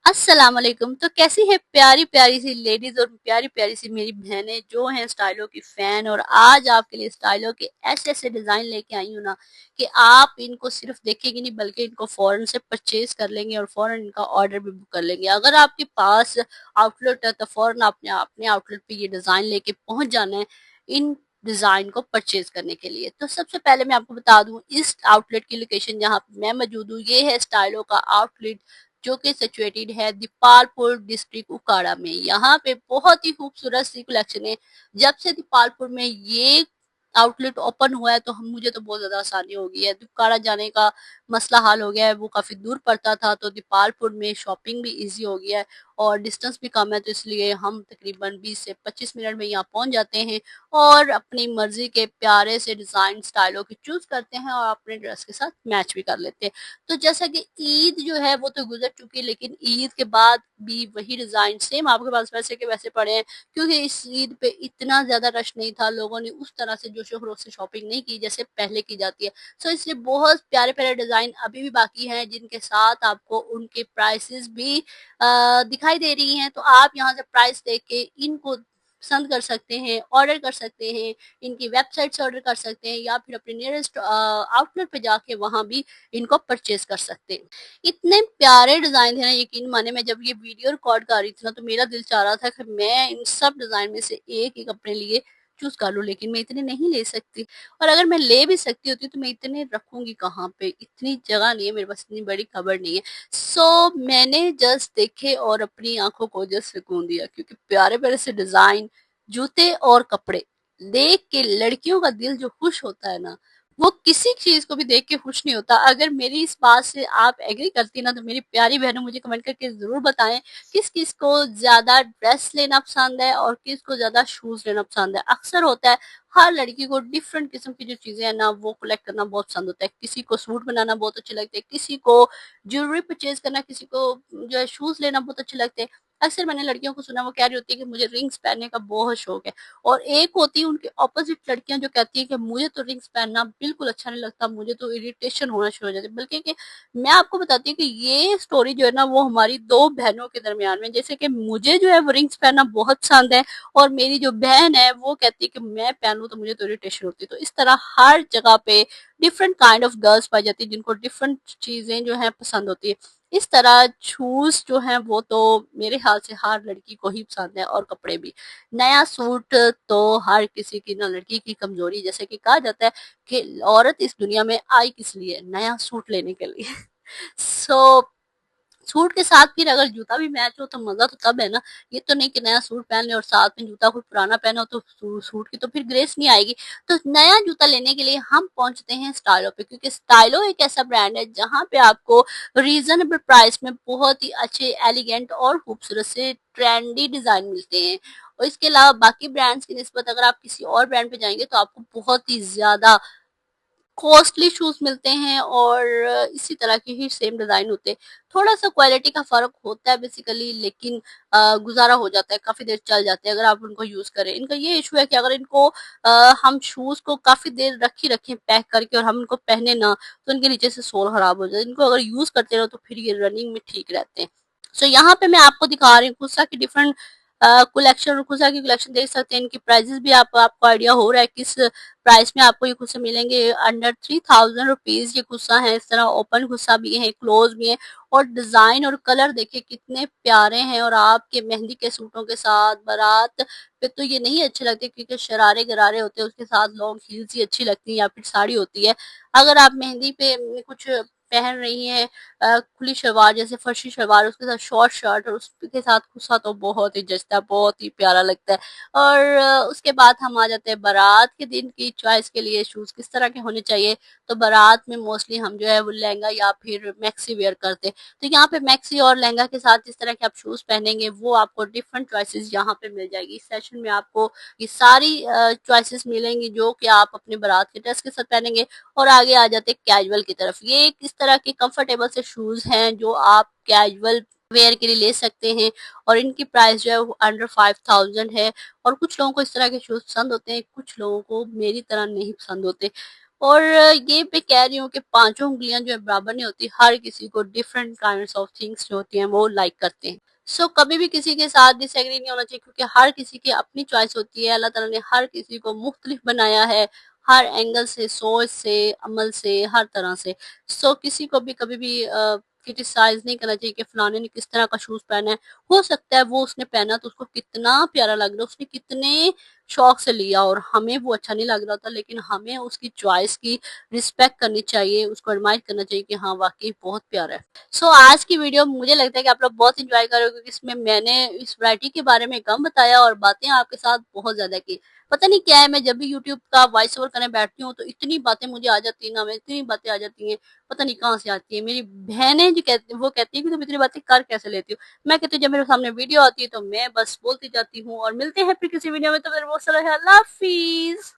अस्सलाम वालेकुम। तो कैसी है प्यारी प्यारी सी लेडीज और प्यारी प्यारी सी मेरी बहनें जो हैं स्टाइलों की फैन, और आज आपके लिए स्टाइलों के ऐसे ऐसे डिजाइन लेके आई हूँ ना कि आप इनको सिर्फ देखेंगे नहीं बल्कि इनको फौरन से परचेज कर लेंगे और फौरन इनका ऑर्डर भी बुक कर लेंगे। अगर आपके पास आउटलेट है तो फौरन आपने अपने आउटलेट पे ये डिजाइन लेके पहुंच जाना है इन डिजाइन को परचेज करने के लिए। तो सबसे पहले मैं आपको बता दूं इस आउटलेट की लोकेशन जहां पे मैं मौजूद हूँ, ये है स्टाइलों का आउटलेट जो कि सिचुएटेड है दीपालपुर डिस्ट्रिक्ट उकाड़ा में। यहाँ पे बहुत ही खूबसूरत सी कलेक्शन है। जब से दीपालपुर में ये आउटलेट ओपन हुआ है तो हम मुझे तो बहुत ज्यादा आसानी हो गई है। उकाड़ा जाने का मसला हल हो गया है, वो काफी दूर पड़ता था, तो दीपालपुर में शॉपिंग भी इजी हो गया है और डिस्टेंस भी कम है, तो इसलिए हम तकरीबन 20 से 25 मिनट में यहाँ पहुंच जाते हैं और अपनी मर्जी के प्यारे से डिजाइन स्टाइलों की चूज करते हैं और अपने ड्रेस के साथ मैच भी कर लेते हैं। तो जैसा कि ईद जो है वो तो गुजर चुकी है, लेकिन ईद के बाद भी वही डिजाइन सेम आपके पास वैसे के वैसे पड़े हैं, क्योंकि इस ईद पे इतना ज्यादा रश नहीं था, लोगों ने उस तरह से जोशो खरोश से शॉपिंग नहीं की जैसे पहले की जाती है। सो इसलिए बहुत प्यारे प्यारे डिजाइन अभी भी बाकी हैं जिनके साथ आपको उनके प्राइसेस भी दिखाई दे रही हैं। तो आप यहाँ से प्राइस देख के इनको पसंद कर सकते हैं, ऑर्डर कर सकते हैं, इनकी वेबसाइट से ऑर्डर कर सकते हैं या फिर अपने नियरेस्ट आउटलेट पे जाके वहां भी इनको परचेज कर सकते हैं। इतने प्यारे डिजाइन थे ना, यकीन माने मैं जब ये वीडियो रिकॉर्ड कर रही थी ना तो मेरा दिल चाह रहा था कि मैं इन सब डिजाइन में से एक एक अपने लिए चूज कर लूं, लेकिन मैं इतने नहीं ले सकती। और अगर मैं ले भी सकती होती तो मैं इतने रखूंगी कहाँ पे, इतनी जगह नहीं है मेरे पास, इतनी बड़ी कबर्ड नहीं है। मैंने जस्ट देखे और अपनी आंखों को जस्ट सुकून दिया, क्योंकि प्यारे प्यारे से डिजाइन, जूते और कपड़े देख के लड़कियों का दिल जो खुश होता है ना, वो किसी चीज को भी देख के खुश नहीं होता। अगर मेरी इस बात से आप एग्री करती ना तो मेरी प्यारी बहनों मुझे कमेंट करके जरूर बताएं किस किस को ज्यादा ड्रेस लेना पसंद है और किस को ज्यादा शूज लेना पसंद है। अक्सर होता है हर लड़की को डिफरेंट किस्म की जो चीजें है ना वो कलेक्ट करना बहुत पसंद होता है। किसी को सूट बनाना बहुत अच्छे लगते हैं, किसी को ज्वेलरी परचेज करना, किसी को जो है शूज लेना बहुत अच्छे लगते हैं। अक्सर मैंने लड़कियों को सुना वो कह रही होती है कि मुझे रिंग्स पहनने का बहुत शौक है, और एक होती है उनके ऑपोजिट लड़कियां जो कहती है कि मुझे तो रिंग्स पहनना बिल्कुल अच्छा नहीं लगता, मुझे तो इरिटेशन होना शुरू हो जाती है। बल्कि कि मैं आपको बताती हूँ कि ये स्टोरी जो है ना वो हमारी दो बहनों के दरमियान में, जैसे कि मुझे जो है वो रिंग्स पहनना बहुत पसंद है और मेरी जो बहन है वो कहती है कि मैं पहनूं तो मुझे तो इरिटेशन होती है। तो इस तरह हर जगह पे डिफरेंट काइंड ऑफ गर्ल्स पाई जाती है जिनको डिफरेंट चीजें जो है पसंद होती है। इस तरह शूज जो है वो तो मेरे ख्याल से हर लड़की को ही पसंद है, और कपड़े भी। नया सूट तो हर किसी की ना लड़की की कमजोरी, जैसे कि कहा जाता है कि औरत इस दुनिया में आई किस लिए, नया सूट लेने के लिए। सो सूट के साथ फिर अगर जूता भी मैच हो तो मजा तो तब है ना। ये तो नहीं कि नया सूट पहन ले और साथ में जूता कोई पुराना पहना हो तो सूट की तो फिर ग्रेस नहीं आएगी। तो नया जूता लेने के लिए हम पहुंचते हैं स्टाइलो पे, क्योंकि स्टाइलो एक ऐसा ब्रांड है जहां पे आपको रीजनेबल प्राइस में बहुत ही अच्छे, एलिगेंट और खूबसूरत से ट्रेंडी डिजाइन मिलते हैं। और इसके अलावा बाकी ब्रांड्स की निस्बत अगर आप किसी और ब्रांड पे जाएंगे तो आपको बहुत ही ज्यादा कॉस्टली शूज मिलते हैं और इसी तरह के ही सेम डिजाइन होते हैं। थोड़ा सा क्वालिटी का फर्क होता है बेसिकली, लेकिन गुजारा हो जाता है, काफी देर चल जाते हैं अगर आप उनको यूज करें। इनका ये इशू है कि अगर इनको हम शूज को काफी देर रखी रखें पैक करके और हम इनको पहने ना तो इनके नीचे से सोल खराब हो जाए। इनको अगर यूज करते रहो तो फिर ये रनिंग में ठीक रहते हैं। यहाँ पे मैं आपको दिखा रही हूँ कुर्सा की डिफरेंट कलेक्शन, और कुर्सा की कलेक्शन देख सकते हैं। इनकी प्राइजेस भी आपको आइडिया हो रहा है किस प्राइस में आपको ये गुस्सा मिलेंगे। अंडर 3000 रुपीज ये गुस्सा है। इस तरह ओपन गुस्सा भी है, क्लोज भी है, और डिजाइन और कलर देखिए कितने प्यारे हैं। और आपके मेहंदी के सूटों के साथ बारात पे तो ये नहीं अच्छे लगते, क्योंकि शरारे गरारे होते हैं, उसके साथ लॉन्ग हील्स ही अच्छी लगती है या फिर साड़ी होती है। अगर आप मेहंदी पे कुछ पहन रही हैं खुली शलवार जैसे फर्शी शलवार, उसके साथ शॉर्ट शर्ट और उसके साथ गुस्सा, तो बहुत ही जचता है, बहुत ही प्यारा लगता है। और उसके बाद हम आ जाते हैं बारात के दिन की चॉइस के लिए शूज किस तरह के होने चाहिए। तो बारात में मोस्टली हम जो है वो लहंगा या फिर मैक्सी वेयर करते हैं। तो यहाँ पे मैक्सी और लहंगा के साथ जिस तरह के आप शूज पहनेंगे वो आपको डिफरेंट चॉइसेस यहाँ पे मिल जाएगी। इस सेशन में आपको ये सारी चॉइसेस मिलेंगी जो कि आप अपने बारात के ड्रेस के साथ पहनेंगे। और आगे आ जाते हैं कैजुअल की तरफ। ये किस तरह के कंफर्टेबल से शूज हैं जो आप कैजुअल वेयर के लिए ले सकते हैं, और इनकी प्राइस जो है वो अंडर 5000 है। और कुछ लोगों को इस तरह के शूज पसंद होते हैं, कुछ लोगों को मेरी तरह नहीं पसंद होते। और ये मैं कह रही हूँ कि पांचों उंगलियां जो है बराबर नहीं होती, हर किसी को डिफरेंट काइंड्स ऑफ थिंग्स जो होती हैं वो लाइक करते हैं। कभी भी किसी के साथ डिसएग्री नहीं होना चाहिए, क्योंकि हर किसी की अपनी चॉइस होती है। अल्लाह ताला ने हर किसी को मुख्तलिफ बनाया है, हर एंगल से, सोच से, अमल से, हर तरह से। किसी को भी कभी भी क्रिटिसाइज नहीं करना चाहिए कि फलाने ने किस तरह का शूज पहना है। हो सकता है वो उसने पहना तो उसको कितना प्यारा लग रहा है, उसने कितने शौक से लिया और हमें वो अच्छा नहीं लग रहा था, लेकिन हमें उसकी चॉइस की रिस्पेक्ट करनी चाहिए, उसको एडमायर करना चाहिए कि हाँ वाकई बहुत प्यारा है। आज की वीडियो मुझे लगता है कि आप लोग बहुत इंजॉय करोगे, क्योंकि इसमें मैंने इस वैरायटी के बारे में कम बताया और बातें आपके साथ बहुत ज्यादा की। पता नहीं क्या है, मैं जब भी यूट्यूब का वॉइस ओवर करने बैठती हूँ तो इतनी बातें मुझे आ जाती है ना, मैं इतनी बातें आ जाती हैं, पता नहीं कहाँ से आती है। मेरी बहनें जो कहती वो कहती है कि तुम इतनी बातें कर कैसे लेती हो। मैं कहती हूँ जब मेरे सामने वीडियो आती है तो मैं बस बोलती जाती हूँ। और मिलते हैं फिर किसी वीडियो में, तो फिर वो अल्लाह हाफिज।